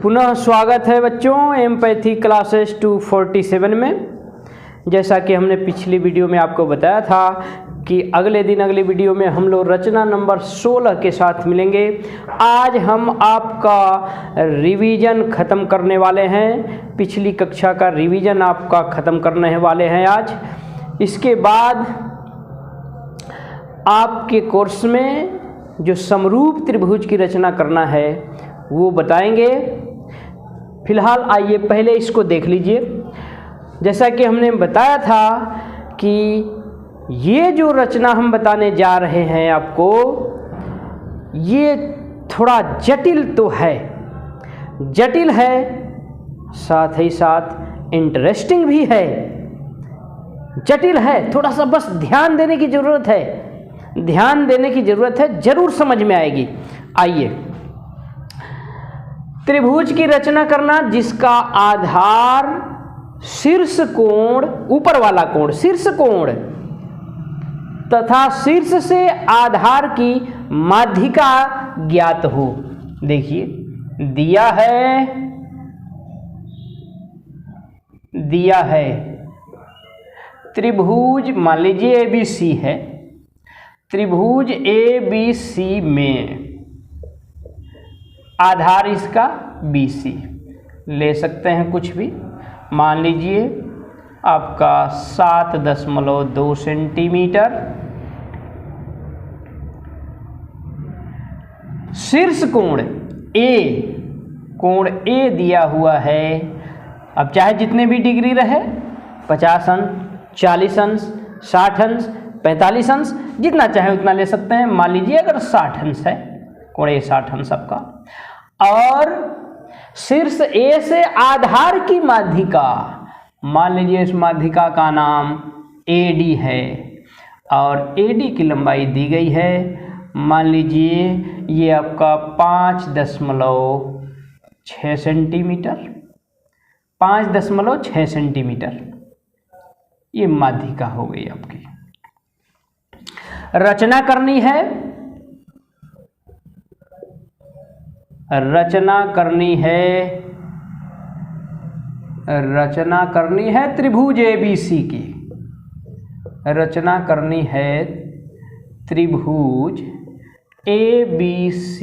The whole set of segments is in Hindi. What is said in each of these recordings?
पुनः स्वागत है बच्चों एम्पैथी क्लासेस 247 में। जैसा कि हमने पिछली वीडियो में आपको बताया था कि अगले वीडियो में हम लोग रचना नंबर 16 के साथ मिलेंगे। आज हम आपका रिवीजन ख़त्म करने वाले हैं, पिछली कक्षा का रिवीजन आपका ख़त्म करने वाले हैं आज। इसके बाद आपके कोर्स में जो समरूप त्रिभुज की रचना करना है वो बताएंगे। फिलहाल आइए पहले इसको देख लीजिए। जैसा कि हमने बताया था कि ये जो रचना हम बताने जा रहे हैं आपको, ये थोड़ा जटिल तो है, जटिल है साथ ही साथ इंटरेस्टिंग भी है। जटिल है, थोड़ा सा बस ध्यान देने की ज़रूरत है, ध्यान देने की ज़रूरत है, ज़रूर समझ में आएगी। आइए, त्रिभुज की रचना करना जिसका आधार शीर्ष कोण, ऊपर वाला कोण शीर्ष कोण तथा शीर्ष से आधार की माध्यिका ज्ञात हो। देखिए दिया है त्रिभुज, मान लीजिए ABC है। त्रिभुज ABC में आधार इसका BC, ले सकते हैं कुछ भी, मान लीजिए आपका 7.2 सेंटीमीटर। शीर्ष कोण A दिया हुआ है। अब चाहे जितने भी डिग्री रहे, 50 अंश, 40 अंश, 60 अंश, 45 अंश, जितना चाहे उतना ले सकते हैं। मान लीजिए अगर 60 अंश है, कोण A 60 अंश आपका, और शीर्ष A से आधार की माध्यिका, मान लीजिए इस माध्यिका का नाम AD है और AD की लंबाई दी गई है, मान लीजिए ये आपका 5.6 सेंटीमीटर, 5.6 सेंटीमीटर ये माध्यिका हो गई आपकी। रचना करनी है त्रिभुज ABC की, रचना करनी है त्रिभुज ABC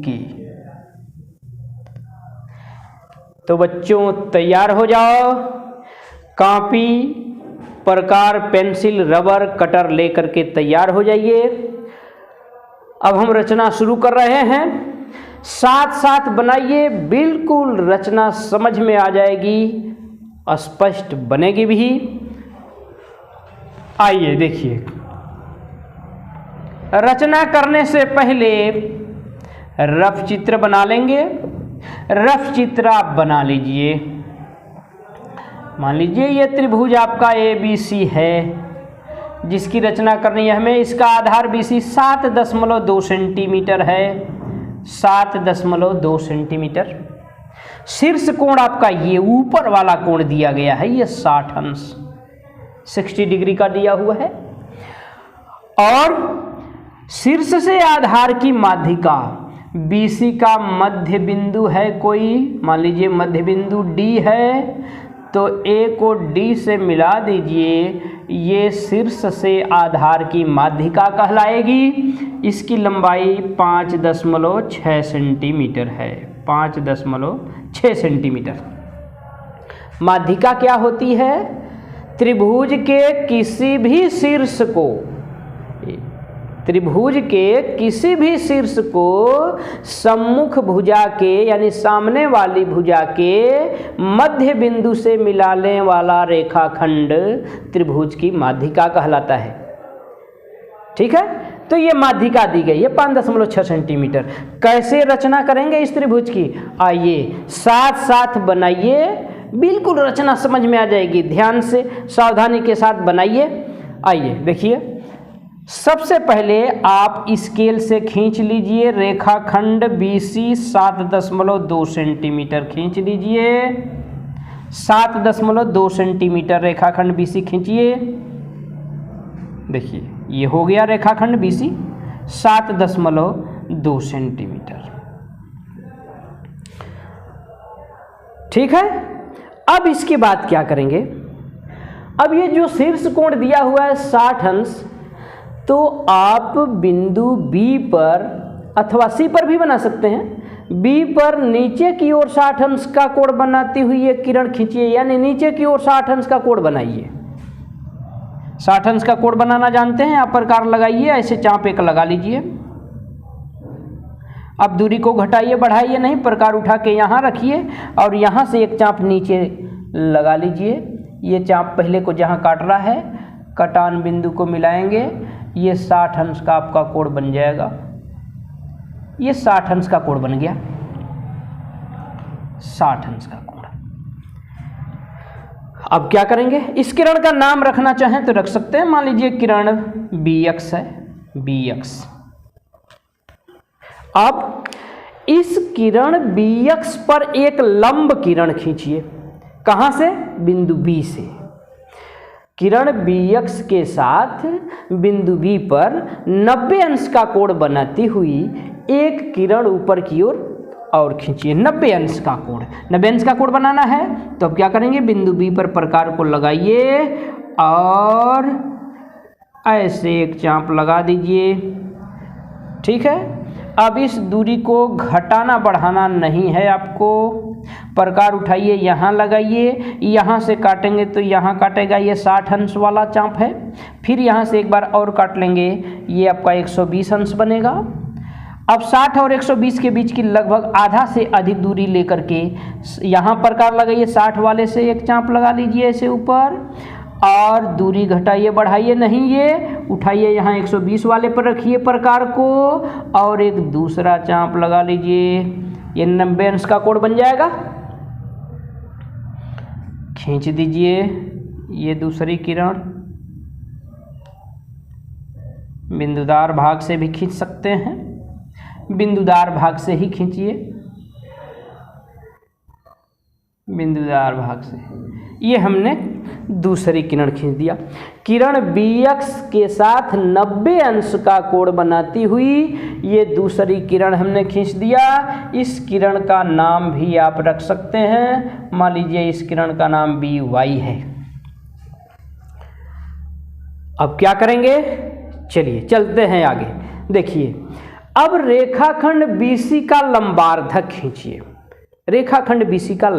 की। तो बच्चों तैयार हो जाओ, कॉपी, प्रकार, पेंसिल, रबर, कटर लेकर के तैयार हो जाइए। अब हम रचना शुरू कर रहे हैं, साथ साथ बनाइए, बिल्कुल रचना समझ में आ जाएगी, स्पष्ट बनेगी भी। आइए देखिए, रचना करने से पहले रफ चित्र बना लेंगे। रफ चित्र आप बना लीजिए। मान लीजिए ये त्रिभुज आपका ABC है जिसकी रचना करनी है हमें। इसका आधार BC 7.2 सेंटीमीटर है, 7.2 सेंटीमीटर। शीर्ष कोण आपका ये ऊपर वाला कोण दिया गया है, ये 60 अंश, 60 डिग्री का दिया हुआ है। और शीर्ष से आधार की माध्यिका, BC का मध्य बिंदु है कोई, मान लीजिए मध्य बिंदु D है, तो A को D से मिला दीजिए, ये शीर्ष से आधार की माध्यिका कहलाएगी। इसकी लंबाई 5.6 सेंटीमीटर है, 5.6 सेंटीमीटर। माध्यिका क्या होती है? त्रिभुज के किसी भी शीर्ष को, त्रिभुज के किसी भी शीर्ष को सम्मुख भुजा के यानी सामने वाली भुजा के मध्य बिंदु से मिलाने वाला रेखाखंड त्रिभुज की माध्यिका कहलाता है। ठीक है, तो ये माध्यिका दी गई है 5.6 सेंटीमीटर। कैसे रचना करेंगे इस त्रिभुज की? आइए साथ साथ बनाइए, बिल्कुल रचना समझ में आ जाएगी। ध्यान से, सावधानी के साथ बनाइए। आइए देखिए, सबसे पहले आप स्केल से खींच लीजिए रेखाखंड BC 7.2 सेंटीमीटर खींच लीजिए। 7.2 सेंटीमीटर रेखाखंड BC खींचिए। देखिए ये हो गया रेखाखंड BC 7.2 सेंटीमीटर। ठीक है। अब इसके बाद क्या करेंगे, अब ये जो शीर्ष कोण दिया हुआ है 60 अंश, तो आप बिंदु B पर अथवा C पर भी बना सकते हैं, B पर नीचे की ओर 60 अंश का कोण बनाती हुई एक किरण खींचिए, यानी नीचे की ओर 60 अंश का कोण बनाइए। 60 अंश का कोण बनाना जानते हैं, आप प्रकार लगाइए, ऐसे चाप एक लगा लीजिए। अब दूरी को घटाइए बढ़ाइए नहीं, प्रकार उठा के यहाँ रखिए और यहाँ से एक चाप नीचे लगा लीजिए। ये चाप पहले को जहाँ काट रहा है, कटान बिंदु को मिलाएंगे, ये 60 अंश का आपका कोण बन जाएगा। ये 60 अंश का कोण बन गया, 60 अंश का कोण। अब क्या करेंगे, इस किरण का नाम रखना चाहें तो रख सकते हैं, मान लीजिए किरण BX है, BX। अब इस किरण BX पर एक लंब किरण खींचिए। कहां से, बिंदु B से। किरण BX के साथ बिंदु B पर 90 अंश का कोण बनाती हुई एक किरण ऊपर की ओर और खींचिए। 90 अंश का कोण, 90 अंश का कोण बनाना है तो अब क्या करेंगे, बिंदु B पर प्रकार को लगाइए और ऐसे एक चाप लगा दीजिए। ठीक है। अब इस दूरी को घटाना बढ़ाना नहीं है आपको, प्रकार उठाइए, यहाँ लगाइए, यहाँ से काटेंगे तो यहाँ काटेगा, ये 60 अंश वाला चाप है। फिर यहाँ से एक बार और काट लेंगे, ये आपका 120 अंश बनेगा। अब 60 और 120 के बीच की लगभग आधा से अधिक दूरी लेकर के यहाँ प्रकार लगाइए, 60 वाले से एक चाप लगा लीजिए ऐसे ऊपर, और दूरी घटाइए बढ़ाइए नहीं, ये उठाइए, यहाँ 120 वाले पर रखिए प्रकार को और एक दूसरा चाप लगा लीजिए। ये 90 अंश का कोण बन जाएगा। खींच दीजिए ये दूसरी किरण, बिंदुदार भाग से भी खींच सकते हैं, बिंदुदार भाग से ही खींचिए, बिंदुदार भाग से। ये हमने दूसरी किरण खींच दिया। किरण BX के साथ 90 अंश का कोण बनाती हुई ये दूसरी किरण हमने खींच दिया। इस किरण का नाम भी आप रख सकते हैं, मान लीजिए इस किरण का नाम BY है। अब क्या करेंगे, चलिए चलते हैं आगे। देखिए अब रेखाखंड BC का लंबार्धक खींचिए। रेखाखंड BC का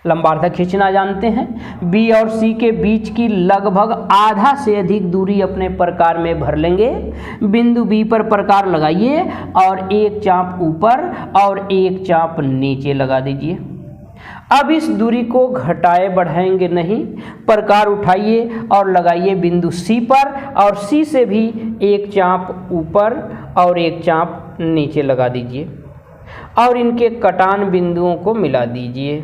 लंबार्धक खींचना जानते हैं। B और C के बीच की लगभग आधा से अधिक दूरी अपने प्रकार में भर लेंगे। बिंदु B पर प्रकार लगाइए और एक चाप ऊपर और एक चाप नीचे लगा दीजिए। अब इस दूरी को घटाए बढ़ाएंगे नहीं, प्रकार उठाइए और लगाइए बिंदु C पर और C से भी एक चाप ऊपर और एक चाप नीचे लगा दीजिए और इनके कटान बिंदुओं को मिला दीजिए।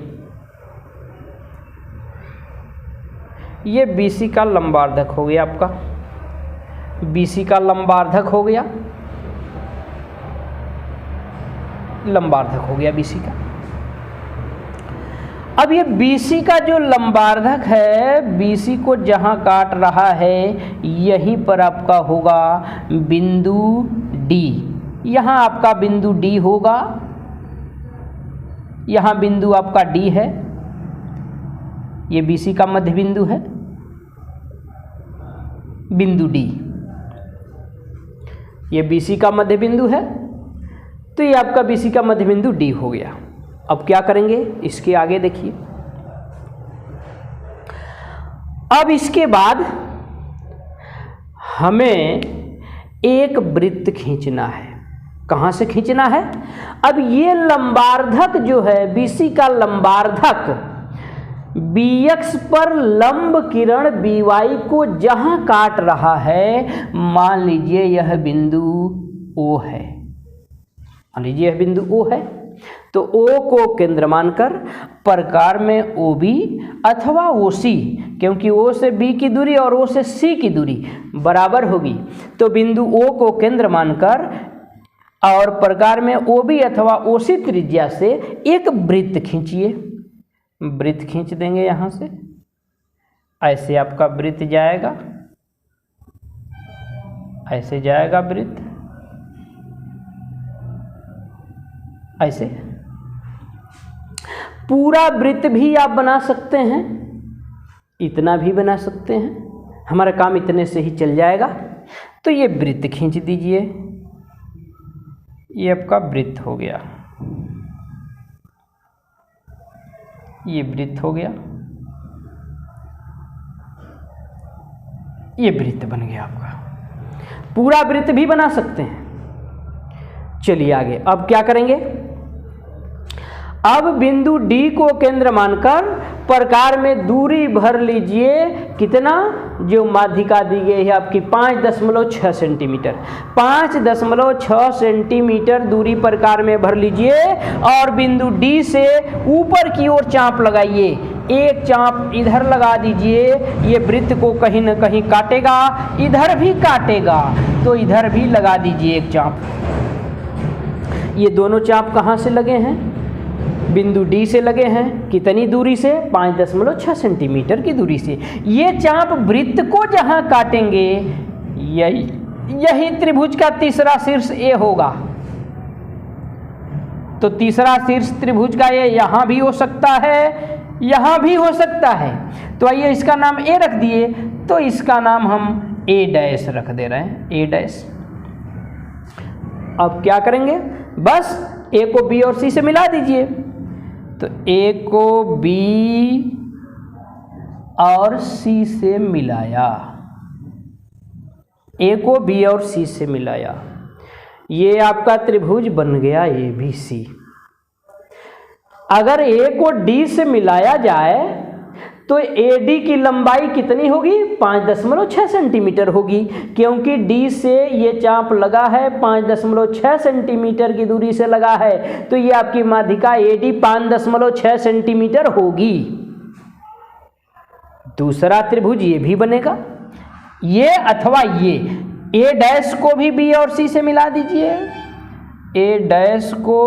ये BC का लंबार्धक हो गया आपका, BC का लंबार्धक हो गया, लंबार्धक हो गया BC का। अब ये BC का जो लंबार्धक है, BC को जहां काट रहा है यहीं पर आपका होगा बिंदु D। यहाँ आपका बिंदु D होगा, यहाँ बिंदु आपका D है, ये BC का मध्य बिंदु है, बिंदु D, ये BC का मध्य बिंदु है, तो ये आपका BC का मध्य बिंदु D हो गया। अब क्या करेंगे, इसके आगे देखिए। अब इसके बाद हमें एक वृत्त खींचना है। कहाँ से खींचना है? अब ये लंबार्धक जो है BC का लंबार्धक BX पर लंब किरण BY को जहां काट रहा है, मान लीजिए यह बिंदु O है, मान लीजिए यह बिंदु O है, तो O को केंद्र मानकर प्रकार में OB अथवा OC, क्योंकि O से B की दूरी और O से C की दूरी बराबर होगी, तो बिंदु O को केंद्र मानकर और प्रकार में OB अथवा OC त्रिज्या से एक वृत्त खींचिए। वृत्त खींच देंगे यहाँ से, ऐसे आपका वृत्त जाएगा, ऐसे जाएगा वृत्त, ऐसे। पूरा वृत्त भी आप बना सकते हैं, इतना भी बना सकते हैं, हमारा काम इतने से ही चल जाएगा। तो ये वृत्त खींच दीजिए, ये आपका वृत्त हो गया, ये वृत्त हो गया, ये वृत्त बन गया आपका। पूरा वृत्त भी बना सकते हैं। चलिए आगे, अब क्या करेंगे? अब बिंदु D को केंद्र मानकर प्रकार में दूरी भर लीजिए। कितना? जो माध्यिका दी गई है आपकी 5.6 सेंटीमीटर, 5.6 सेंटीमीटर दूरी प्रकार में भर लीजिए और बिंदु D से ऊपर की ओर चाप लगाइए। एक चाप इधर लगा दीजिए, ये वृत्त को कहीं न कहीं काटेगा, इधर भी काटेगा, तो इधर भी लगा दीजिए एक चाप। ये दोनों चाप कहाँ से लगे हैं? बिंदु D से लगे हैं। कितनी दूरी से? 5.6 सेंटीमीटर की दूरी से। ये चाप वृत्त को जहां काटेंगे, यही त्रिभुज का तीसरा शीर्ष A होगा। तो तीसरा शीर्ष त्रिभुज का ये यहां भी हो सकता है, यहां भी हो सकता है। तो आइए इसका नाम A रख दिए, तो इसका नाम हम A डैश रख दे रहे हैं, A डैश। अब क्या करेंगे? बस A को B और C से मिला दीजिए। तो A को B और C से मिलाया, A को B और C से मिलाया, ये आपका त्रिभुज बन गया ABC। अगर A को D से मिलाया जाए तो AD की लंबाई कितनी होगी? 5.6 सेंटीमीटर होगी, क्योंकि D से ये चाप लगा है 5.6 सेंटीमीटर की दूरी से लगा है, तो ये आपकी माध्यिका AD 5.6 सेंटीमीटर होगी। दूसरा त्रिभुज ये भी बनेगा, ये अथवा ये। A डैश को भी B और C से मिला दीजिए, A डैश को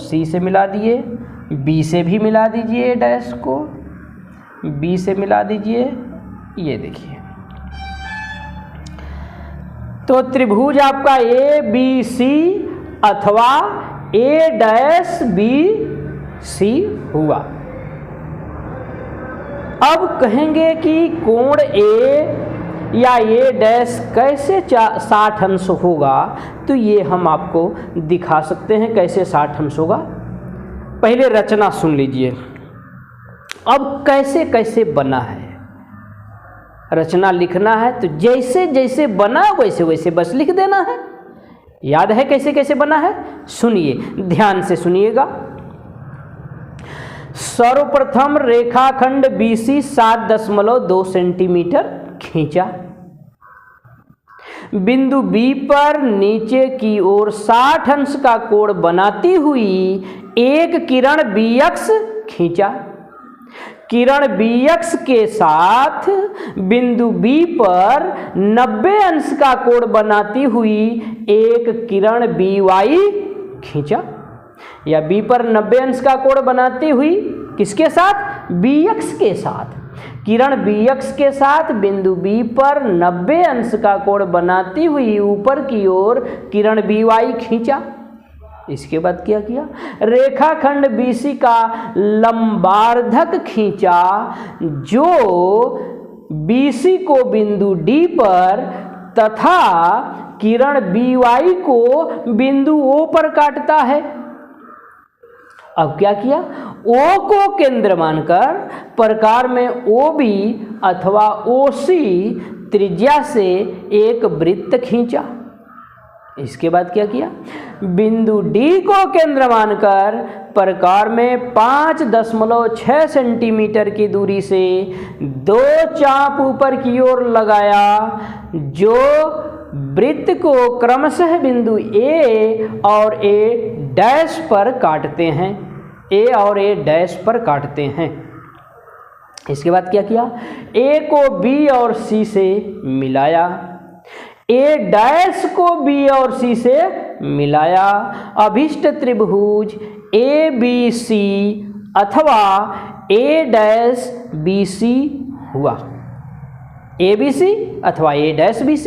C से मिला दिए, B से भी मिला दीजिए, A डैश को B से मिला दीजिए। ये देखिए, तो त्रिभुज आपका ABC अथवा A डैश B C हुआ। अब कहेंगे कि कोण A या A डैश कैसे 60 अंश होगा, तो ये हम आपको दिखा सकते हैं कैसे 60 अंश होगा। पहले रचना सुन लीजिए। अब कैसे कैसे बना है, रचना लिखना है तो जैसे जैसे बना वैसे वैसे बस लिख देना है। याद है कैसे कैसे बना है? सुनिए, ध्यान से सुनिएगा। सर्वप्रथम रेखाखंड BC 7.2 सेंटीमीटर खींचा। बिंदु B पर नीचे की ओर 60 अंश का कोण बनाती हुई एक किरण BX खींचा। किरण BX के साथ बिंदु B पर 90 अंश का कोण बनाती हुई एक किरण BY खींचा। या B पर 90 अंश का कोण बनाती हुई किसके साथ? BX के साथ। किरण BX के साथ बिंदु B पर 90 अंश का कोण बनाती हुई ऊपर की ओर किरण BY खींचा। इसके बाद क्या किया? रेखाखंड BC का लंबार्धक खींचा, जो BC को बिंदु D पर तथा किरण BY को बिंदु O पर काटता है। अब क्या किया? O को केंद्र मानकर प्रकार में OB अथवा OC त्रिज्या से एक वृत्त खींचा। इसके बाद क्या किया? बिंदु D को केंद्र मानकर प्रकार में 5.6 सेंटीमीटर की दूरी से दो चाप ऊपर की ओर लगाया, जो वृत्त को क्रमशः बिंदु A और A डैश पर काटते हैं, A और A डैश पर काटते हैं। इसके बाद क्या किया? A को B और C से मिलाया, A डैश को B और C से मिलाया। अभिष्ट त्रिभुज ABC अथवा A डैश BC हुआ। ABC अथवा A डैश BC।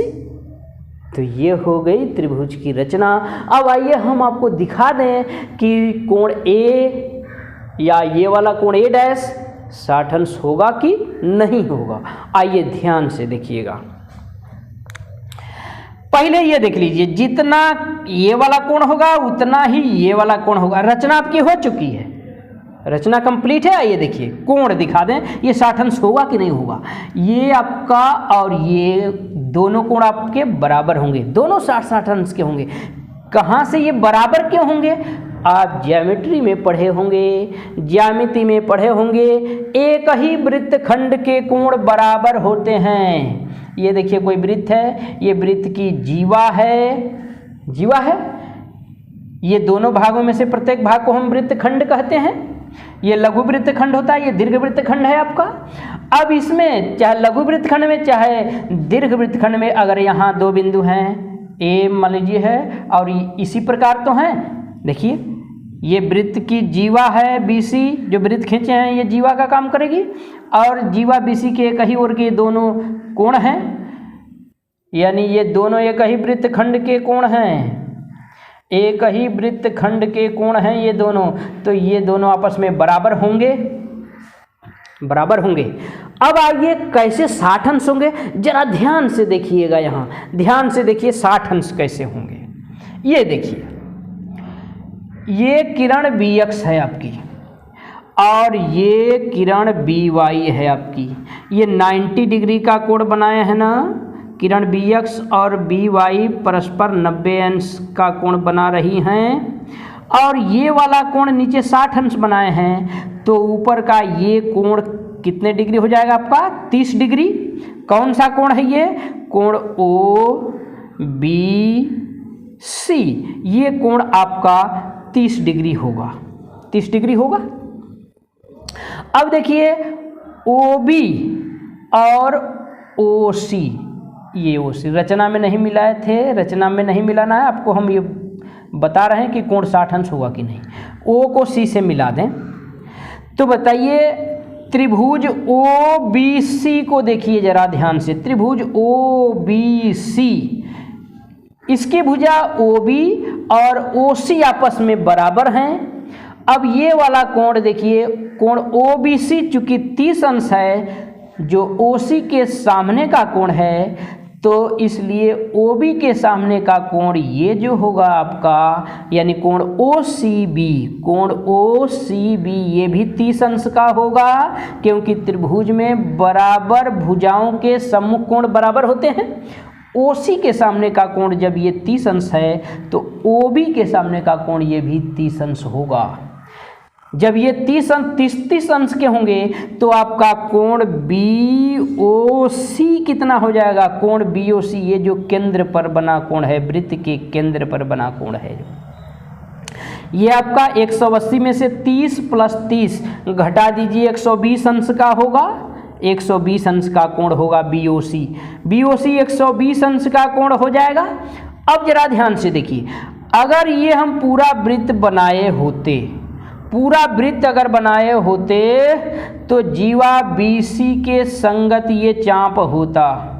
तो ये हो गई त्रिभुज की रचना। अब आइए हम आपको दिखा दें कि कोण A या ये वाला कोण ए डैश 60 अंश होगा कि नहीं होगा। आइए ध्यान से देखिएगा। पहले ये देख लीजिए, जितना ये वाला कोण होगा उतना ही ये वाला कोण होगा। रचना आपकी हो चुकी है, रचना कंप्लीट है। आइए देखिए, कोण दिखा दें, ये 60 अंश होगा कि नहीं होगा। ये आपका और ये दोनों कोण आपके बराबर होंगे, दोनों 60-60 अंश के होंगे। कहाँ से ये बराबर क्यों होंगे? आप ज्योमेट्री में पढ़े होंगे, ज्यामिति में पढ़े होंगे, एक ही वृत्तखंड के कोण बराबर होते हैं। ये देखिए कोई वृत्त है, ये वृत्त की जीवा है, जीवा है। ये दोनों भागों में से प्रत्येक भाग को हम वृत्तखंड कहते हैं। ये लघु वृत्तखंड होता है, ये दीर्घ वृत्तखंड है आपका। अब इसमें चाहे लघु वृत्तखंड में चाहे दीर्घ वृत्तखंड में अगर यहाँ दो बिंदु हैं, ए मान लीजिए है और इसी प्रकार तो हैं। देखिए ये वृत्त की जीवा है BC, जो वृत्त खींचे हैं ये जीवा का काम करेगी, और जीवा BC के एक ही ओर के दोनों कोण हैं, यानी ये दोनों एक ही वृत्तखंड के कोण हैं, एक ही वृत्तखंड के कोण हैं ये दोनों। तो ये दोनों आपस में बराबर होंगे, बराबर होंगे। अब आइए कैसे 60 अंश होंगे, जरा ध्यान से देखिएगा। यहाँ ध्यान से देखिए 60 अंश कैसे होंगे। ये देखिए, ये किरण BX है आपकी और ये किरण BY है आपकी। ये 90 डिग्री का कोण बनाए हैं ना, किरण BX और BY परस्पर 90 अंश का कोण बना रही हैं, और ये वाला कोण नीचे 60 अंश बनाए हैं। तो ऊपर का ये कोण कितने डिग्री हो जाएगा आपका? 30 डिग्री। कौन सा कोण है ये? कोण OBC। ये कोण आपका 30 डिग्री होगा, 30 डिग्री होगा। अब देखिए OB और OC, ये OC रचना में नहीं मिलाए थे, रचना में नहीं मिलाना है आपको। हम ये बता रहे हैं कि कोण 60 अंश होगा कि नहीं। O को C से मिला दें तो बताइए, त्रिभुज OBC को देखिए जरा ध्यान से। त्रिभुज OBC, इसकी भुजा OB और OC आपस में बराबर हैं। अब ये वाला कोण देखिए, कोण OBC चूंकि 30 अंश है, जो OC के सामने का कोण है, तो इसलिए OB के सामने का कोण ये जो होगा आपका, यानी कोण OCB, कोण OCB ये भी 30 अंश का होगा, क्योंकि त्रिभुज में बराबर भुजाओं के सम्मुख कोण बराबर होते हैं। OC के सामने का कोण जब ये 30 अंश है तो OB के सामने का कोण ये भी 30 अंश होगा। जब ये 30 अंश के होंगे तो आपका कोण BOC कितना हो जाएगा? कोण BOC ये जो केंद्र पर बना कोण है, वृत्त के केंद्र पर बना कोण है, ये आपका 180 में से 30 + 30 घटा दीजिए, 120 अंश का होगा। 120 अंश का कोण होगा BOC। BOC 120 अंश का कोण हो जाएगा। अब जरा ध्यान से देखिए, अगर ये हम पूरा वृत्त बनाए होते, पूरा वृत्त अगर बनाए होते तो जीवा BC के संगत ये चाप होता,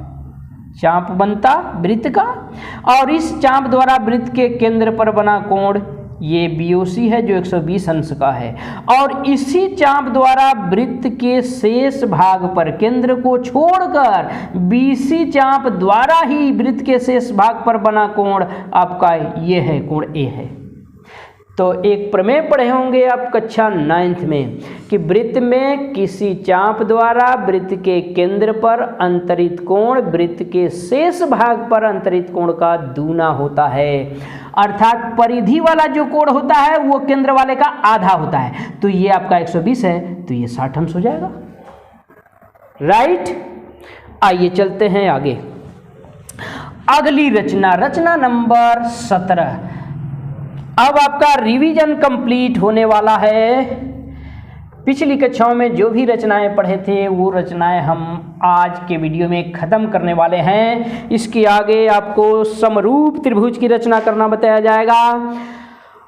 चाप बनता वृत्त का, और इस चाप द्वारा वृत्त के केंद्र पर बना कोण ये BOC है जो 120 अंश का है, और इसी चाप द्वारा वृत्त के शेष भाग पर, केंद्र को छोड़कर BC चाप द्वारा ही वृत्त के शेष भाग पर बना कोण आपका ये है, कोण A है। तो एक प्रमेय पढ़े होंगे आप कक्षा 9th में कि वृत्त में किसी चाप द्वारा वृत्त के केंद्र पर अंतरित कोण वृत्त के शेष भाग पर अंतरित कोण का दूना होता है। अर्थात परिधि वाला जो कोण होता है वो केंद्र वाले का आधा होता है। तो ये आपका 120 है तो ये 60 अंश हो जाएगा, राइट। आइए चलते हैं आगे। अगली रचना, रचना नंबर 17। अब आपका रिवीजन कंप्लीट होने वाला है। पिछली कक्षाओं में जो भी रचनाएं पढ़े थे वो रचनाएं हम आज के वीडियो में ख़त्म करने वाले हैं। इसके आगे आपको समरूप त्रिभुज की रचना करना बताया जाएगा,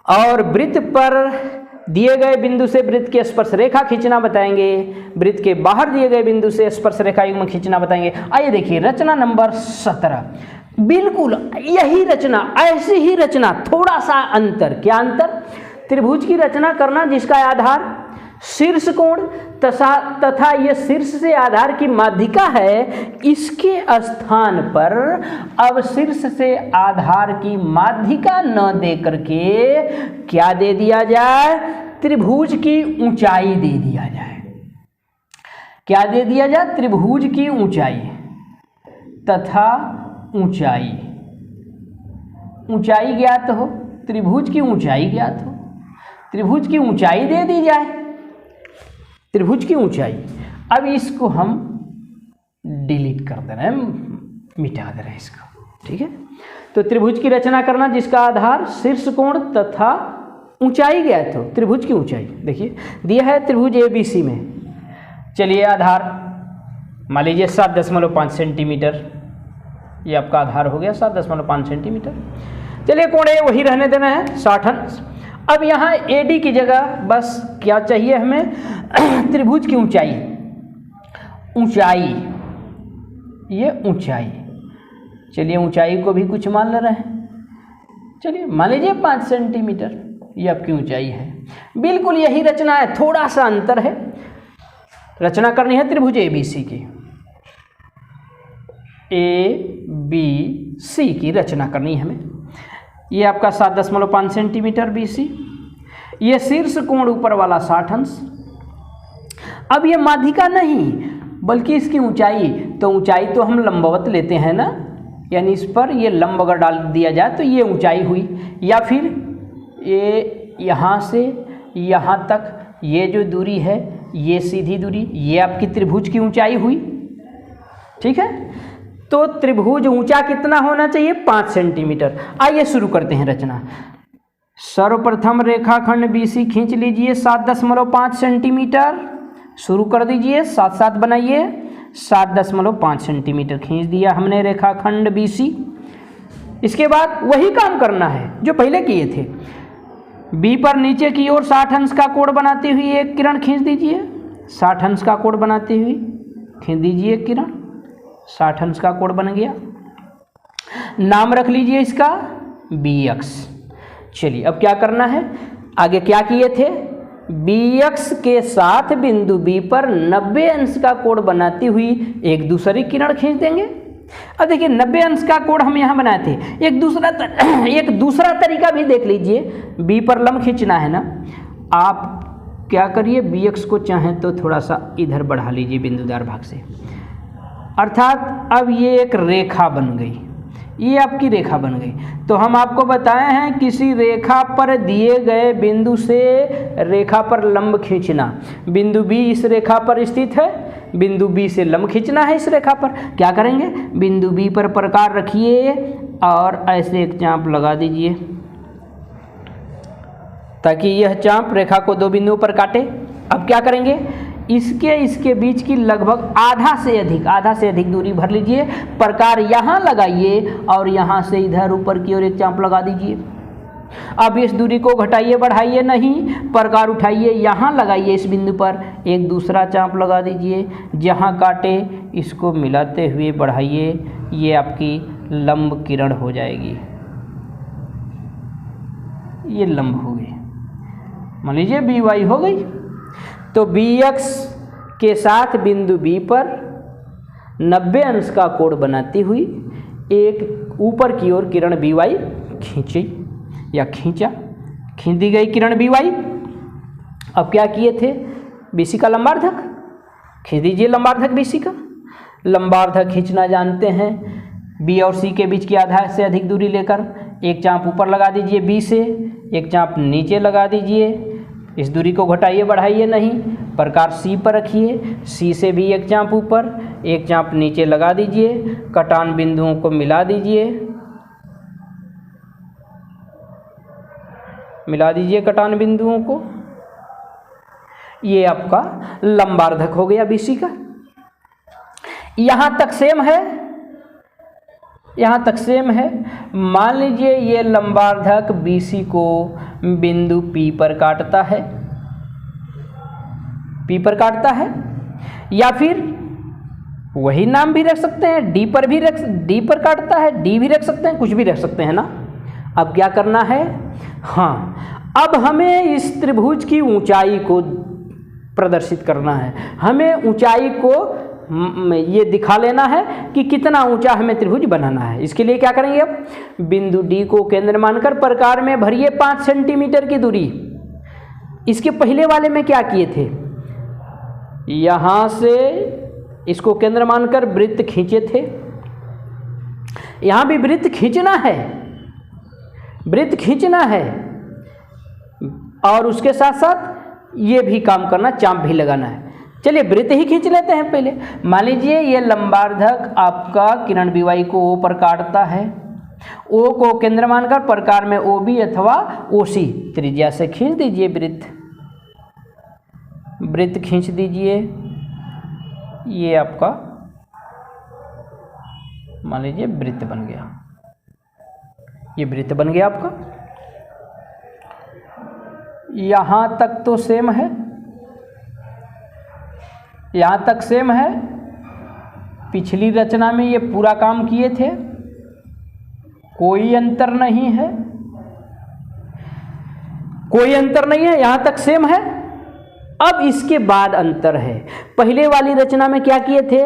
और वृत्त पर दिए गए बिंदु से वृत्त की स्पर्श रेखा खींचना बताएंगे, वृत्त के बाहर दिए गए बिंदु से स्पर्श रेखा युग्म खींचना बताएंगे। आइए देखिए रचना नंबर 17, बिल्कुल यही रचना, ऐसी ही रचना, थोड़ा सा अंतर। क्या अंतर? त्रिभुज की रचना करना जिसका आधार शीर्ष कोण तथा यह शीर्ष से आधार की माध्यिका है, इसके स्थान पर अब शीर्ष से आधार की माध्यिका न दे करके क्या दे दिया जाए, त्रिभुज की ऊंचाई दे दिया जाए। क्या दे दिया जाए, त्रिभुज की ऊंचाई तथा ऊंचाई, ऊंचाई ज्ञात हो, त्रिभुज की ऊंचाई ज्ञात हो, त्रिभुज की ऊंचाई दे दी जाए, त्रिभुज की ऊंचाई। अब इसको हम डिलीट कर दे रहे हैं, मिटा दे रहे हैं इसको, ठीक है। तो त्रिभुज की रचना करना जिसका आधार शीर्ष कोण तथा ऊंचाई ज्ञात हो, त्रिभुज की ऊंचाई। देखिए दिया है त्रिभुज ABC में, चलिए आधार मान लीजिए 7.5 सेंटीमीटर, ये आपका आधार हो गया 7.5 सेंटीमीटर। चलिए कोण ए वही रहने देना है 60 अंश। अब यहाँ AD की जगह बस क्या चाहिए हमें, त्रिभुज की ऊंचाई, ऊंचाई, ये ऊंचाई। चलिए ऊंचाई को भी कुछ मान ले रहे हैं, चलिए मान लीजिए 5 सेंटीमीटर, ये आपकी ऊंचाई है। बिल्कुल यही रचना है, थोड़ा सा अंतर है। रचना करनी है त्रिभुज ABC की, ABC की रचना करनी है हमें। ये आपका 7.5 सेंटीमीटर BC, ये शीर्ष कोण ऊपर वाला 60 अंश। अब ये माध्यिका नहीं बल्कि इसकी ऊंचाई, तो ऊंचाई तो हम लंबवत लेते हैं ना, यानी इस पर ये लंब अगर डाल दिया जाए तो ये ऊंचाई हुई, या फिर ये यहाँ से यहाँ तक ये जो दूरी है ये सीधी दूरी, ये आपकी त्रिभुज की ऊंचाई हुई, ठीक है। तो त्रिभुज ऊंचा कितना होना चाहिए, 5 सेंटीमीटर। आइए शुरू करते हैं रचना। सर्वप्रथम रेखाखंड BC खींच लीजिए 7.5 सेंटीमीटर, शुरू कर दीजिए, साथ साथ बनाइए। 7.5 सेंटीमीटर खींच दिया हमने रेखाखंड BC। इसके बाद वही काम करना है जो पहले किए थे। B पर नीचे की ओर 60 अंश का कोण बनाती हुई एक किरण खींच दीजिए, 60 अंश का कोण बनाती हुई खींच दीजिए किरण, 60 अंश का कोण बन गया। नाम रख लीजिए इसका BX। चलिए अब क्या करना है, आगे क्या किए थे, BX के साथ बिंदु B पर 90 अंश का कोण बनाती हुई एक दूसरी किरण खींच देंगे। अब देखिए 90 अंश का कोण हम यहाँ बनाए थे, एक दूसरा तरीका भी देख लीजिए। B पर लंब खींचना है ना, आप क्या करिए, BX को चाहें तो थोड़ा सा इधर बढ़ा लीजिए बिंदुदार भाग से, अर्थात अब ये एक रेखा बन गई, ये आपकी रेखा बन गई। तो हम आपको बताए हैं किसी रेखा पर दिए गए बिंदु से रेखा पर लंब खींचना। बिंदु B इस रेखा पर स्थित है, बिंदु B से लंब खींचना है इस रेखा पर। क्या करेंगे, बिंदु B पर प्रकार रखिए और ऐसे एक चाप लगा दीजिए ताकि यह चाप रेखा को दो बिंदुओं पर काटे। अब क्या करेंगे, इसके बीच की लगभग आधा से अधिक दूरी भर लीजिए, प्रकार यहाँ लगाइए और यहाँ से इधर ऊपर की ओर एक चाप लगा दीजिए। अब इस दूरी को घटाइए बढ़ाइए नहीं, प्रकार उठाइए, यहाँ लगाइए, इस बिंदु पर एक दूसरा चाप लगा दीजिए, जहाँ काटे इसको मिलाते हुए बढ़ाइए, ये आपकी लंब किरण हो जाएगी। ये लंब हो गई, मान लीजिए BY हो गई। तो BX के साथ बिंदु B पर 90 अंश का कोण बनाती हुई एक ऊपर की ओर किरण BY खींची या खींच दी गई किरण BY। अब क्या किए थे, BC का लंबार्धक खींच दीजिए, लंबार्धक BC का लंबार्धक खींचना जानते हैं। B और C के बीच की आधा से अधिक दूरी लेकर एक चाप ऊपर लगा दीजिए B से, एक चाप नीचे लगा दीजिए, इस दूरी को घटाइए बढ़ाइए नहीं, प्रकार C पर रखिए, C से भी एक चाप ऊपर एक चाप नीचे लगा दीजिए, कटान बिंदुओं को मिला दीजिए कटान बिंदुओं को। ये आपका लंबार्धक हो गया BC का। यहाँ तक सेम है, मान लीजिए ये लंबार्धक BC को बिंदु P पर काटता है, या फिर वही नाम भी रख सकते हैं, D पर काटता है, D भी रख सकते हैं, कुछ भी रख सकते हैं ना। अब क्या करना है, हाँ अब हमें इस त्रिभुज की ऊंचाई को प्रदर्शित करना है। हमें ऊंचाई को ये दिखा लेना है कि कितना ऊंचा हमें त्रिभुज बनाना है। इसके लिए क्या करेंगे, अब बिंदु डी को केंद्र मानकर प्रकार में भरिए 5 सेंटीमीटर की दूरी। इसके पहले वाले में क्या किए थे, यहां से इसको केंद्र मानकर वृत्त खींचे थे, यहां भी वृत्त खींचना है, वृत्त खींचना है, और उसके साथ साथ ये भी काम करना, चाप भी लगाना है। चलिए वृत्त ही खींच लेते हैं पहले। मान लीजिए ये लंबार्धक आपका किरण बीवाई को ओ पर काटता है, ओ को केंद्र मानकर प्रकार में ओ बी अथवा ओ सी त्रिज्या से खींच दीजिए वृत्त, वृत्त खींच दीजिए। ये आपका मान लीजिए वृत्त बन गया, ये वृत्त बन गया आपका। यहां तक तो सेम है, यहां तक सेम है। पिछली रचना में ये पूरा काम किए थे, कोई अंतर नहीं है, कोई अंतर नहीं है, यहां तक सेम है। अब इसके बाद अंतर है। पहले वाली रचना में क्या किए थे,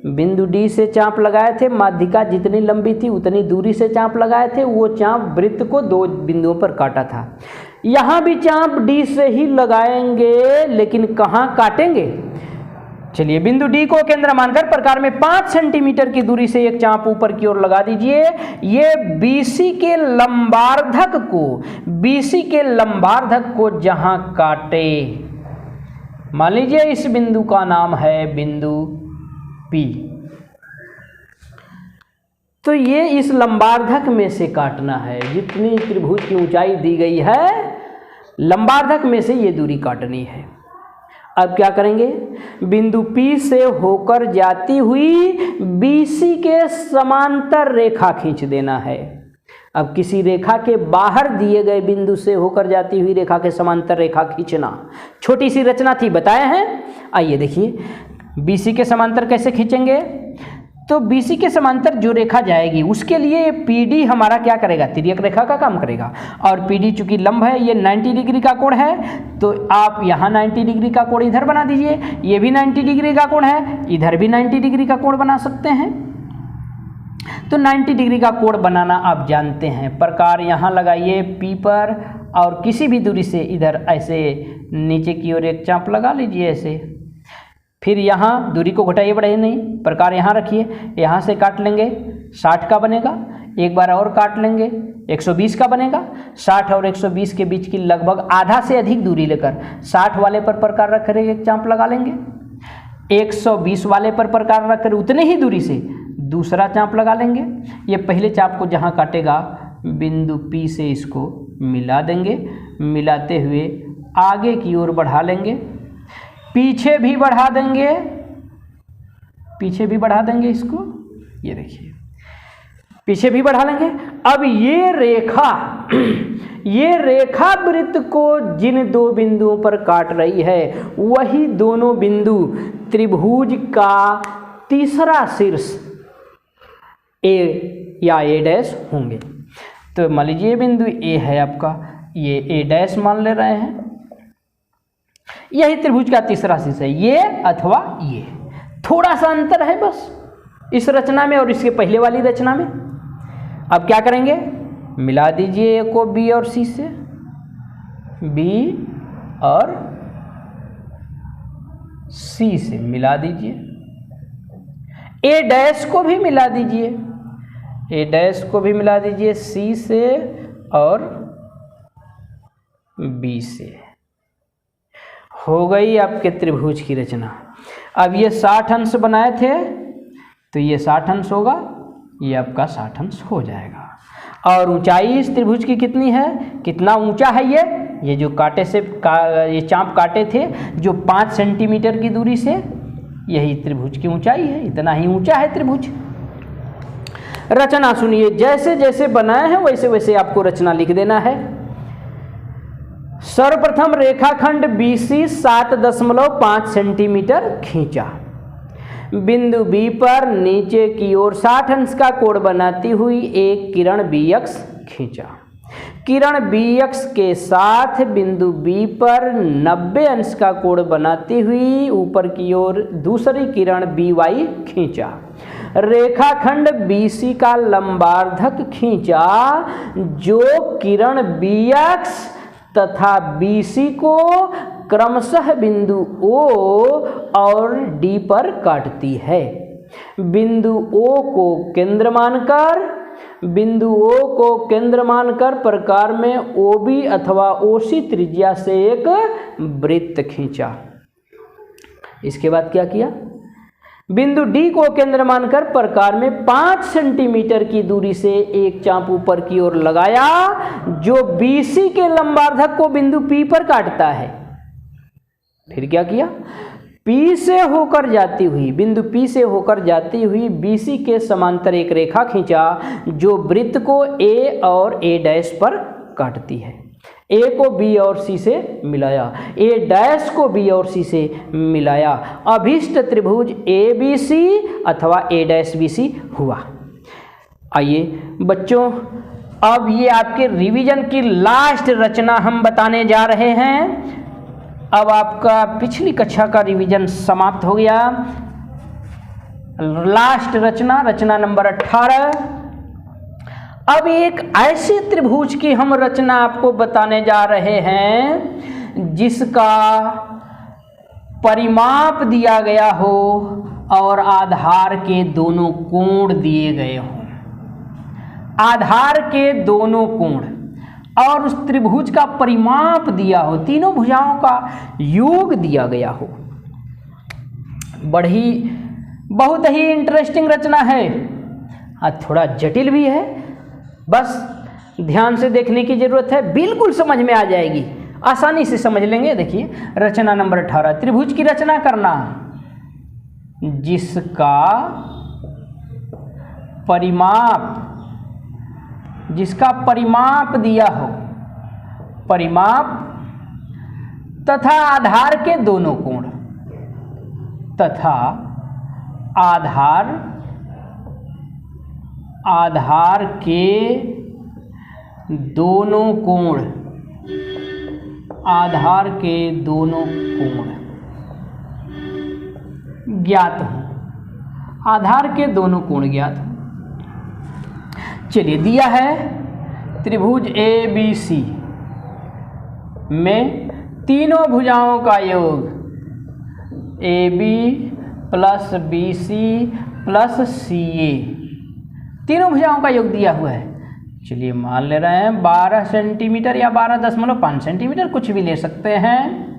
बिंदु डी से चाप लगाए थे, माध्यिका जितनी लंबी थी उतनी दूरी से चाप लगाए थे, वो चाप वृत्त को 2 बिंदुओं पर काटा था। यहां भी चाप डी से ही लगाएंगे, लेकिन कहां काटेंगे। चलिए बिंदु डी को केंद्र मानकर प्रकार में 5 सेंटीमीटर की दूरी से एक चाप ऊपर की ओर लगा दीजिए। ये बीसी के लंबार्धक को, बीसी के लंबार्धक को जहां काटे, मान लीजिए इस बिंदु का नाम है बिंदु पी, तो ये इस लंबार्धक में से काटना है। जितनी त्रिभुज की ऊंचाई दी गई है, लंबार्धक में से ये दूरी काटनी है। अब क्या करेंगे, बिंदु P से होकर जाती हुई BC के समांतर रेखा खींच देना है। अब किसी रेखा के बाहर दिए गए बिंदु से होकर जाती हुई रेखा के समांतर रेखा खींचना, छोटी सी रचना थी, बताए हैं। आइए देखिए BC के समांतर कैसे खींचेंगे। तो BC के समांतर जो रेखा जाएगी उसके लिए PD हमारा क्या करेगा, तिर्यक रेखा का काम करेगा। और PD चूंकि लंब है, ये 90 डिग्री का कोण है, तो आप यहाँ 90 डिग्री का कोण इधर बना दीजिए। ये भी 90 डिग्री का कोण है, इधर भी 90 डिग्री का कोण बना सकते हैं। तो 90 डिग्री का कोण बनाना आप जानते हैं। प्रकार यहाँ लगाइए P पर, और किसी भी दूरी से इधर ऐसे नीचे की ओर एक चाप लगा लीजिए ऐसे। फिर यहाँ दूरी को घटाइए, बढ़ाइए नहीं, प्रकार यहाँ रखिए, यहाँ से काट लेंगे 60 का बनेगा, एक बार और काट लेंगे 120 का बनेगा। 60 और 120 के बीच की लगभग आधा से अधिक दूरी लेकर 60 वाले पर प्रकार रखकर एक चाप लगा लेंगे, 120 वाले पर प्रकार रखकर उतने ही दूरी से दूसरा चाप लगा लेंगे। ये पहले चाप को जहाँ काटेगा बिंदु P से इसको मिला देंगे, मिलाते हुए आगे की ओर बढ़ा लेंगे, पीछे भी बढ़ा देंगे, पीछे भी बढ़ा देंगे इसको, ये देखिए पीछे भी बढ़ा लेंगे। अब ये रेखा, ये रेखा वृत्त को जिन 2 बिंदुओं पर काट रही है, वही दोनों बिंदु त्रिभुज का तीसरा शीर्ष A या A' होंगे। तो मान लीजिए बिंदु A है आपका, ये A' मान ले रहे हैं, यही त्रिभुज का तीसरा शीर्ष है, ये अथवा ये। थोड़ा सा अंतर है बस इस रचना में और इसके पहले वाली रचना में। अब क्या करेंगे, मिला दीजिए A को B और C से, B और C से मिला दीजिए, A' को भी मिला दीजिए, A' को भी मिला दीजिए C से और B से। हो गई आपके त्रिभुज की रचना। अब ये 60 अंश बनाए थे, तो ये 60 अंश होगा, ये आपका 60 अंश हो जाएगा। और ऊंचाई इस त्रिभुज की कितनी है, कितना ऊंचा है ये जो काटे से ये चाप काटे थे जो 5 सेंटीमीटर की दूरी से, यही त्रिभुज की ऊंचाई है, इतना ही ऊंचा है त्रिभुज। रचना सुनिए, जैसे जैसे बनाए हैं वैसे वैसे आपको रचना लिख देना है। सर्वप्रथम रेखाखंड BC 7.5 सेंटीमीटर खींचा, बिंदु B पर नीचे की ओर 60 अंश का कोण बनाती हुई एक किरण BX खींचा। किरण BX के साथ बिंदु B पर 90 अंश का कोण बनाती हुई ऊपर की ओर दूसरी किरण BY खींचा। रेखाखंड BC का लंबार्धक खींचा जो किरण BX तथा BC को क्रमशः बिंदु O और D पर काटती है। बिंदु O को केंद्र मानकर प्रकार में OB अथवा OC त्रिज्या से एक वृत्त खींचा। इसके बाद क्या किया? बिंदु D को केंद्र मानकर प्रकार में 5 सेंटीमीटर की दूरी से एक चाप ऊपर की ओर लगाया जो BC के लंबार्धक को बिंदु P पर काटता है। फिर क्या किया? बिंदु P से होकर जाती हुई BC के समांतर एक रेखा खींचा जो वृत्त को A और A' पर काटती है। A को B और C से मिलाया, A' को B और C से मिलाया, अभिष्ट त्रिभुज ABC अथवा A'BC हुआ। आइए बच्चों, अब ये आपके रिवीजन की लास्ट रचना हम बताने जा रहे हैं। अब आपका पिछली कक्षा का रिवीजन समाप्त हो गया। लास्ट रचना नंबर 18। अब एक ऐसे त्रिभुज की हम रचना आपको बताने जा रहे हैं जिसका परिमाप दिया गया हो और आधार के दोनों कोण दिए गए हों। आधार के दोनों कोण और उस त्रिभुज का परिमाप दिया हो, तीनों भुजाओं का योग दिया गया हो। बहुत ही इंटरेस्टिंग रचना है, थोड़ा जटिल भी है, बस ध्यान से देखने की जरूरत है, बिल्कुल समझ में आ जाएगी, आसानी से समझ लेंगे। देखिए रचना नंबर 18, त्रिभुज की रचना करना जिसका परिमाप दिया हो, परिमाप तथा आधार के दोनों कोण तथा आधार के दोनों कोण ज्ञात हो। आधार के दोनों कोण ज्ञात हो। चलिए, दिया है त्रिभुज ABC में तीनों भुजाओं का योग AB plus BC plus CA, तीनों भुजाओं का योग दिया हुआ है। चलिए मान ले रहे हैं 12 सेंटीमीटर या 12.5 सेंटीमीटर, कुछ भी ले सकते हैं।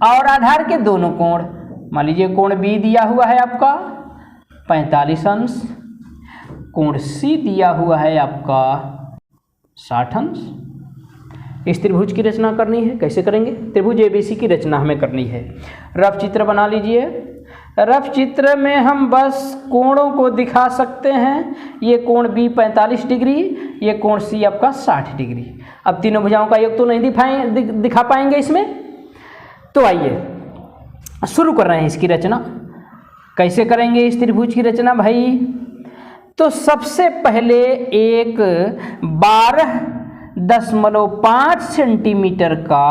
और आधार के दोनों कोण, मान लीजिए कोण B दिया हुआ है आपका 45 अंश, कोण C दिया हुआ है आपका 60 अंश। इस त्रिभुज की रचना करनी है, कैसे करेंगे? त्रिभुज ABC की रचना हमें करनी है। रफ चित्र बना लीजिए। रफ चित्र में हम बस कोणों को दिखा सकते हैं। ये कोण B 45 डिग्री, ये कोण C आपका 60 डिग्री। अब तीनों भुजाओं का योग तो नहीं दिखा पाएंगे इसमें, तो आइए शुरू कर रहे हैं इसकी रचना। कैसे करेंगे इस त्रिभुज की रचना भाई? तो सबसे पहले एक 12.5 सेंटीमीटर का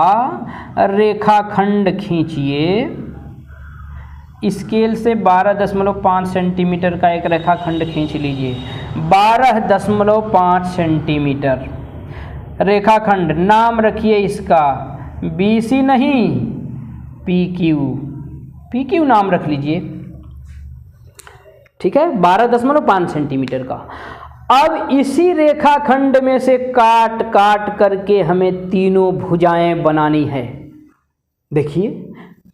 रेखाखंड खींचिए। स्केल से 12.5 सेंटीमीटर का एक रेखाखंड खींच लीजिए। 12.5 सेंटीमीटर रेखाखंड, नाम रखिए इसका BC नहीं PQ नाम रख लीजिए, ठीक है। 12.5 सेंटीमीटर का। अब इसी रेखाखंड में से काट करके हमें तीनों भुजाएं बनानी है। देखिए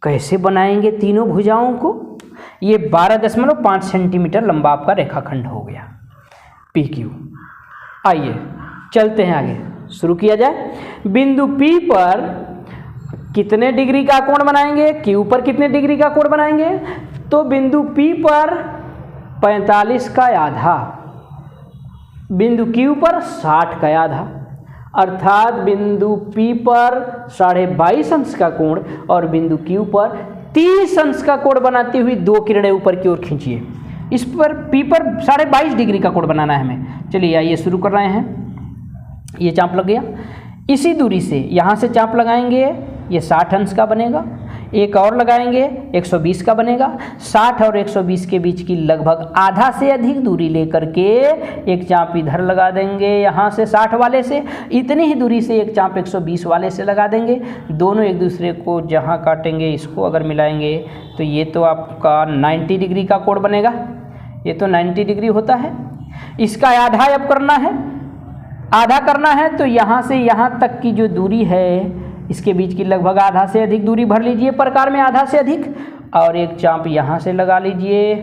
कैसे बनाएंगे तीनों भुजाओं को। ये 12.5 सेंटीमीटर लंबा आपका रेखाखंड हो गया PQ। आइए चलते हैं आगे, शुरू किया जाए। बिंदु P पर कितने डिग्री का कोण बनाएंगे? Q पर कितने डिग्री का कोण बनाएंगे? तो बिंदु P पर 45 का आधा, बिंदु Q पर 60 का आधा, अर्थात बिंदु P पर 22.5 अंश का कोण और बिंदु Q पर 30 अंश का कोण बनाती हुई दो किरणें ऊपर की ओर खींचिए। इस पर P पर 22.5 डिग्री का कोण बनाना है हमें। चलिए आइए शुरू कर रहे हैं। ये चाप लग गया। इसी दूरी से यहाँ से चाप लगाएंगे, ये 60 अंश का बनेगा, एक और लगाएंगे 120 का बनेगा। 60 और 120 के बीच की लगभग आधा से अधिक दूरी लेकर के एक चाप इधर लगा देंगे, यहाँ से 60 वाले से, इतनी ही दूरी से एक चाप 120 वाले से लगा देंगे। दोनों एक दूसरे को जहाँ काटेंगे, इसको अगर मिलाएंगे तो ये तो आपका 90 डिग्री का कोण बनेगा। ये तो 90 डिग्री होता है। इसका आधा अब करना है, आधा करना है तो यहाँ से यहाँ तक की जो दूरी है इसके बीच की लगभग आधा से अधिक दूरी भर लीजिए प्रकार में, आधा से अधिक, और एक चाप यहाँ से लगा लीजिए।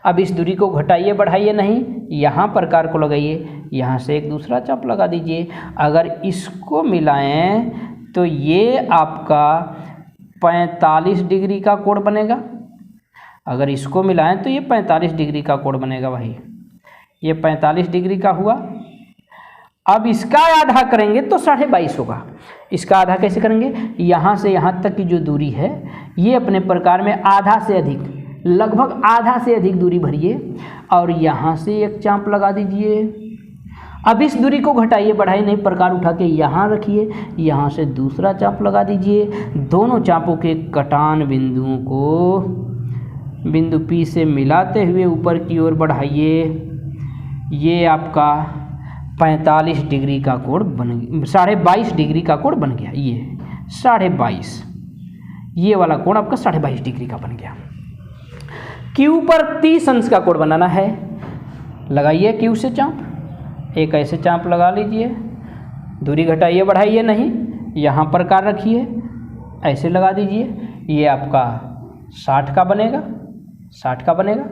अब इस दूरी को घटाइए बढ़ाइए नहीं, यहाँ प्रकार को लगाइए, यहाँ से एक दूसरा चाप लगा दीजिए। अगर इसको मिलाएं तो ये आपका 45 डिग्री का कोण बनेगा। अगर इसको मिलाएं तो ये 45 डिग्री का कोण बनेगा भाई, ये 45 डिग्री का हुआ। अब इसका आधा करेंगे तो 22.5 होगा। इसका आधा कैसे करेंगे, यहाँ से यहाँ तक की जो दूरी है ये अपने प्रकार में आधा से अधिक, लगभग आधा से अधिक दूरी भरिए और यहाँ से एक चाप लगा दीजिए। अब इस दूरी को घटाइए बढ़ाइए नहीं, प्रकार उठा के यहाँ रखिए, यहाँ से दूसरा चाप लगा दीजिए। दोनों चापों के कटान बिंदुओं को बिंदु P से मिलाते हुए ऊपर की ओर बढ़ाइए। ये आपका 45 डिग्री का कोण बन गया, 22.5 डिग्री का कोण बन गया। ये 22.5, ये वाला कोण आपका 22.5 डिग्री का बन गया। Q पर 30 अंश का कोण बनाना है, लगाइए Q से चाप, एक ऐसे चाप लगा लीजिए, दूरी घटाइए बढ़ाइए नहीं, यहाँ प्रकार रखिए, ऐसे लगा दीजिए। ये आपका 60 का बनेगा, 60 का बनेगा।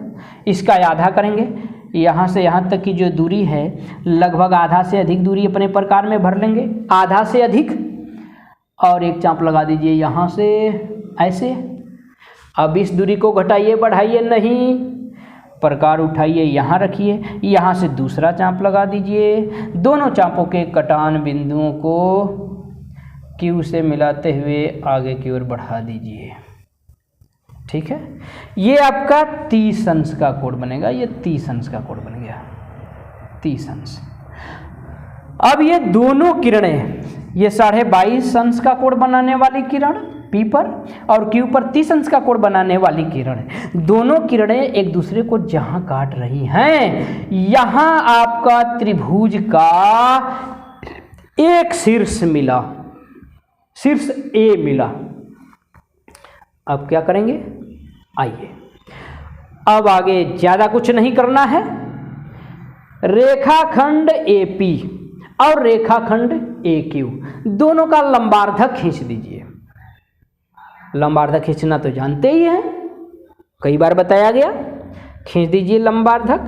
इसका आधा करेंगे, यहाँ से यहाँ तक की जो दूरी है लगभग आधा से अधिक दूरी अपने प्रकार में भर लेंगे, आधा से अधिक, और एक चाप लगा दीजिए यहाँ से ऐसे। अब इस दूरी को घटाइए बढ़ाइए नहीं, प्रकार उठाइए यहाँ रखिए, यहाँ से दूसरा चाप लगा दीजिए। दोनों चापों के कटान बिंदुओं को Q से मिलाते हुए आगे की ओर बढ़ा दीजिए। ठीक है, ये आपका 30 अंश का कोण बनेगा, ये 30 अंश का कोण बन गया, 30 अंश। अब ये दोनों किरणें, ये 22.5 अंश का कोण बनाने वाली किरण P पर और Q पर 30 अंश का कोण बनाने वाली किरण, दोनों किरणें एक दूसरे को जहां काट रही हैं, यहां आपका त्रिभुज का एक शीर्ष मिला, शीर्ष A मिला। अब क्या करेंगे, आइए अब आगे ज़्यादा कुछ नहीं करना है। रेखाखंड AP और रेखाखंड AQ दोनों का लंबार्धक खींच दीजिए। लंबार्धक खींचना तो जानते ही हैं, कई बार बताया गया। खींच दीजिए लंबार्धक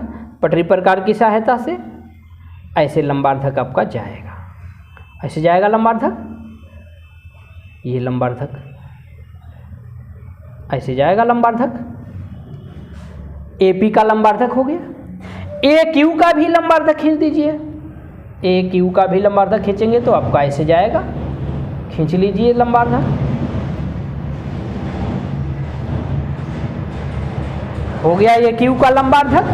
पटरी प्रकार की सहायता से, ऐसे लंबार्धक आपका जाएगा, ऐसे जाएगा लंबार्धक, ये लंबार्धक ऐसे जाएगा लंबार्धक। AP का लंबार्धक हो गया। AQ का भी लंबार्धक खींच दीजिए, AQ का भी लंबार्धक खींचेंगे तो आपका ऐसे जाएगा, खींच लीजिए लंबार्धक, हो गया AQ का लंबार्धक।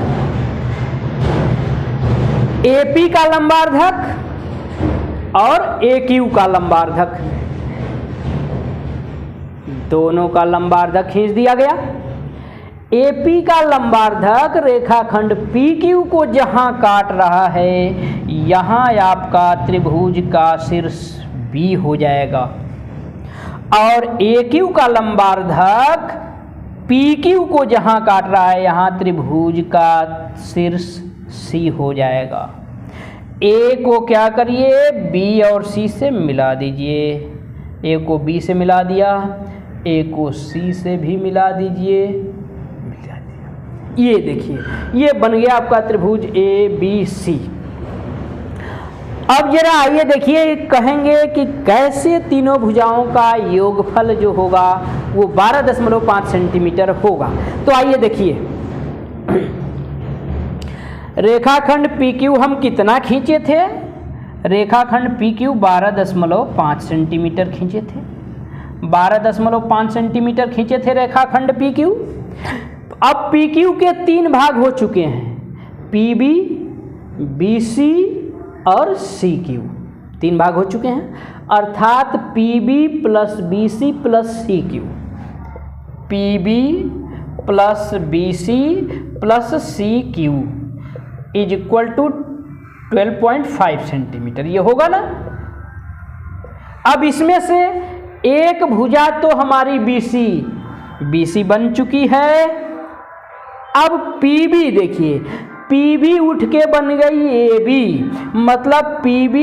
AP का लंबार्धक और AQ का लंबार्धक, दोनों का लंबार्धक खींच दिया गया। AP का लंबार्धक रेखाखंड PQ को जहां काट रहा है, यहां आपका त्रिभुज का शीर्ष B हो जाएगा, और AQ का लंबार्धक PQ को जहां काट रहा है, यहां त्रिभुज का शीर्ष C हो जाएगा। A को क्या करिए, B और C से मिला दीजिए। A को B से मिला दिया, A को C से भी मिला दीजिए, मिला दिया। ये देखिए, ये बन गया आपका त्रिभुज ABC। अब जरा आइए देखिए, कहेंगे कि कैसे तीनों भुजाओं का योगफल जो होगा वो 12.5 सेंटीमीटर होगा। तो आइए देखिए, रेखाखंड PQ हम कितना खींचे थे, रेखाखंड PQ 12.5 सेंटीमीटर खींचे थे, 12.5 सेंटीमीटर खींचे थे रेखाखंड PQ। अब PQ के 3 भाग हो चुके हैं, PB, BC और CQ। 3 भाग हो चुके हैं, अर्थात PB plus BC plus CQ, PB plus BC plus CQ is equal to 12.5 centimetre, ये होगा ना। अब इसमें से एक भुजा तो हमारी BC बन चुकी है। अब PB देखिए, PB उठ के बन गई AB, मतलब PB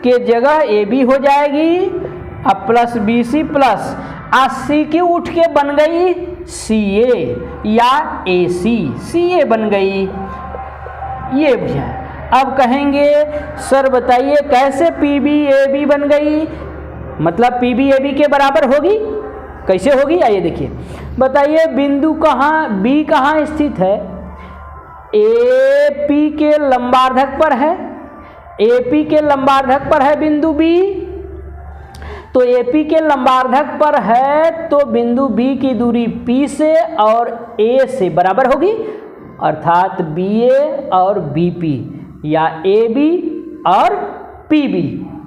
के जगह AB हो जाएगी, अब प्लस BC प्लस CQ उठ के बन गई CA या AC, CA बन गई, ये भुजा। अब कहेंगे सर बताइए कैसे PB AB बन गई, मतलब PB AB के बराबर होगी, कैसे होगी आइए देखिए। बताइए बिंदु कहाँ B कहाँ स्थित है, AP के लंबार्धक पर है, AP के लंबार्धक पर है बिंदु B, तो AP के लंबार्धक पर है तो बिंदु B की दूरी P से और A से बराबर होगी, अर्थात BA और BP या AB और PB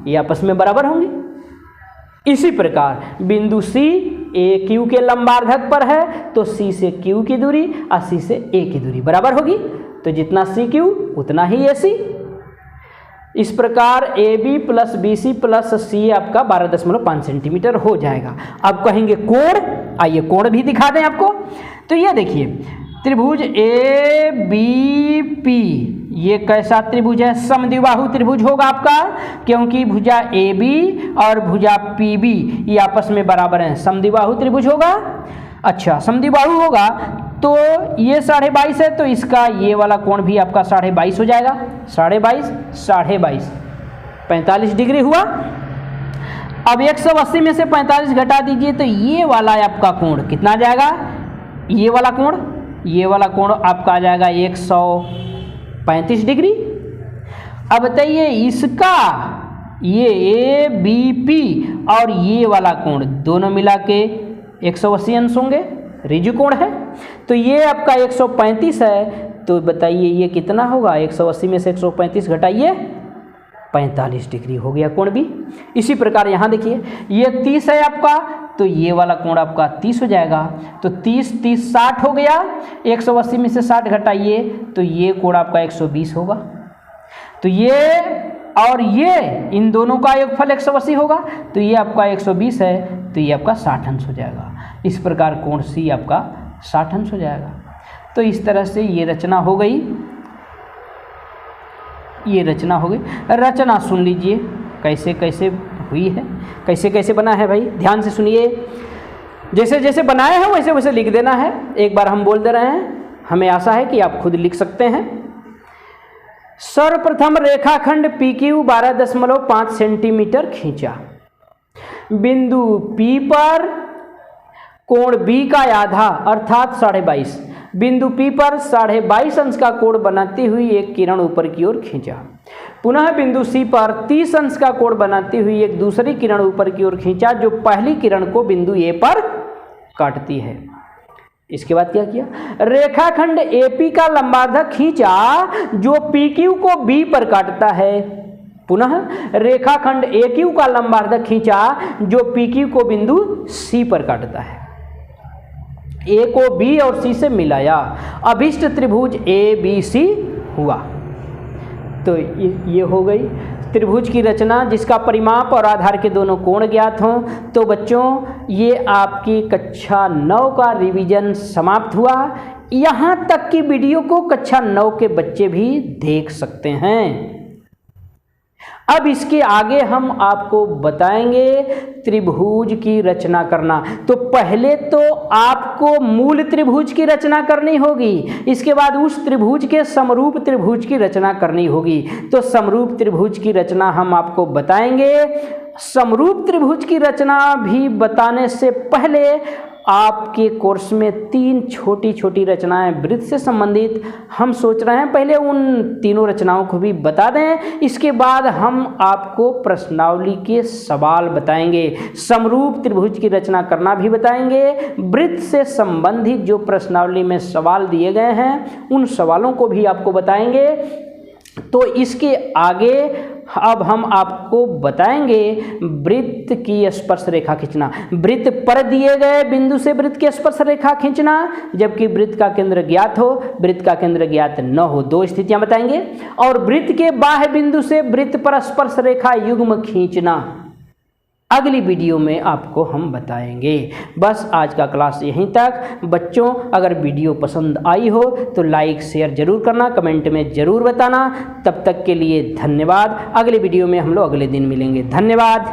ये आपस में बराबर होंगे। इसी प्रकार बिंदु C AQ के लंबार्धक पर है तो C से Q की दूरी और C से A की दूरी बराबर होगी, तो जितना CQ उतना ही AC। इस प्रकार AB plus BC plus C आपका 12.5 सेंटीमीटर हो जाएगा। अब कहेंगे कोण, आइए कोण भी दिखा दें आपको। तो ये देखिए त्रिभुज ABP ये कैसा त्रिभुज है, समद्विबाहु त्रिभुज होगा आपका, क्योंकि भुजा AB और भुजा PB ये आपस में बराबर हैं, समद्विबाहु त्रिभुज होगा। अच्छा समद्विबाहु होगा तो ये 22.5 है, तो इसका ये वाला कोण भी आपका 22.5 हो जाएगा, 22.5 45 डिग्री हुआ। अब 180 में से 45 घटा दीजिए तो ये वाला आपका कोण कितना आ जाएगा, ये वाला कोण आपका आ जाएगा 135 डिग्री। अब बताइए इसका ये ABP और ये वाला कोण दोनों मिला के 180 अंश होंगे, ऋजु कोण है, तो ये आपका 135 है, तो बताइए ये कितना होगा, 180 में से 135 घटाइए 45 डिग्री हो गया कोण भी। इसी प्रकार यहाँ देखिए ये 30 है आपका, तो ये वाला कोण आपका 30 हो जाएगा, तो 30 60 हो गया, 180 में से 60 घटाइए तो ये कोण आपका 120 होगा। तो ये और ये इन दोनों का योगफल 180 होगा, तो ये आपका 120 है, तो ये आपका 60 अंश हो जाएगा। इस प्रकार कोण C आपका 60 अंश हो जाएगा। तो इस तरह से ये रचना हो गई, ये रचना हो गई। रचना सुन लीजिए कैसे कैसे हुई है, कैसे कैसे बना है भाई, ध्यान से सुनिए। जैसे जैसे बनाए हैं वैसे वैसे लिख देना है, एक बार हम बोल दे रहे हैं, हमें आशा है कि आप खुद लिख सकते हैं। सर्वप्रथम रेखाखंड PQ 12.5 सेंटीमीटर खींचा, बिंदु P पर कोण B का आधा अर्थात 22.5, बिंदु P पर 22.5 अंश का कोण बनाती हुई एक किरण ऊपर की ओर खींचा। पुनः बिंदु C पर 30 अंश का कोण बनाती हुई एक दूसरी किरण ऊपर की ओर खींचा जो पहली किरण को बिंदु A पर काटती है। इसके बाद क्या किया, रेखाखंड AP का लंबार्धक खींचा जो PQ को B पर काटता है। पुनः रेखाखंड AQ का लंबार्धक खींचा जो PQ को बिंदु C पर काटता है। A को B और C से मिलाया, अभिष्ट त्रिभुज ABC हुआ। तो ये हो गई त्रिभुज की रचना जिसका परिमाप और आधार के दोनों कोण ज्ञात हों। तो बच्चों ये आपकी कक्षा 9 का रिवीजन समाप्त हुआ। यहाँ तक की वीडियो को कक्षा 9 के बच्चे भी देख सकते हैं। अब इसके आगे हम आपको बताएंगे त्रिभुज की रचना करना। तो पहले तो आपको मूल त्रिभुज की रचना करनी होगी, इसके बाद उस त्रिभुज के समरूप त्रिभुज की रचना करनी होगी। तो समरूप त्रिभुज की रचना हम आपको बताएंगे। समरूप त्रिभुज की रचना भी बताने से पहले आपके कोर्स में 3 छोटी छोटी रचनाएं वृत्त से संबंधित हम सोच रहे हैं पहले उन तीनों रचनाओं को भी बता दें। इसके बाद हम आपको प्रश्नावली के सवाल बताएंगे, समरूप त्रिभुज की रचना करना भी बताएंगे, वृत्त से संबंधित जो प्रश्नावली में सवाल दिए गए हैं उन सवालों को भी आपको बताएंगे। तो इसके आगे अब हम आपको बताएंगे वृत्त की स्पर्श रेखा खींचना। वृत्त पर दिए गए बिंदु से वृत्त की स्पर्श रेखा खींचना, जबकि वृत्त का केंद्र ज्ञात हो, वृत्त का केंद्र ज्ञात न हो। दो स्थितियां बताएंगे। और वृत्त के बाह्य बिंदु से वृत्त पर स्पर्श रेखा युग्म खींचना अगली वीडियो में आपको हम बताएंगे। बस आज का क्लास यहीं तक। बच्चों, अगर वीडियो पसंद आई हो तो लाइक शेयर जरूर करना, कमेंट में जरूर बताना। तब तक के लिए धन्यवाद। अगले वीडियो में हम लोग अगले दिन मिलेंगे। धन्यवाद।